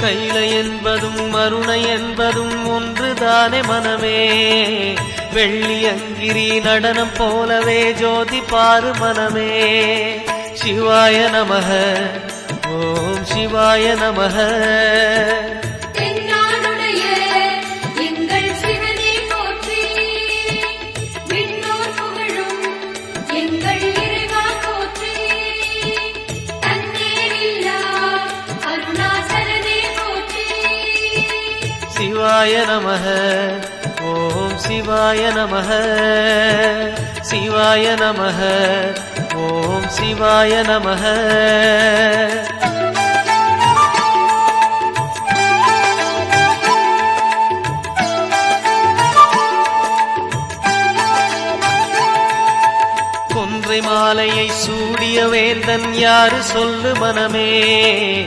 கைலை என்பதும் மருணை என்பதும் ஒன்றுதானே மனமே. வெள்ளியங்கிரி நடனம் போலவே ஜோதி பாரு மனமே. சிவாய நமக ஓம் சிவாய நமக. சிவாய நமக ஓம் சிவாய நமக. சிவாய நமக ஓம் சிவாய நமக. கொன்றை மாலையை சூடிய வேந்தன் யாரு சொல்லு மனமே.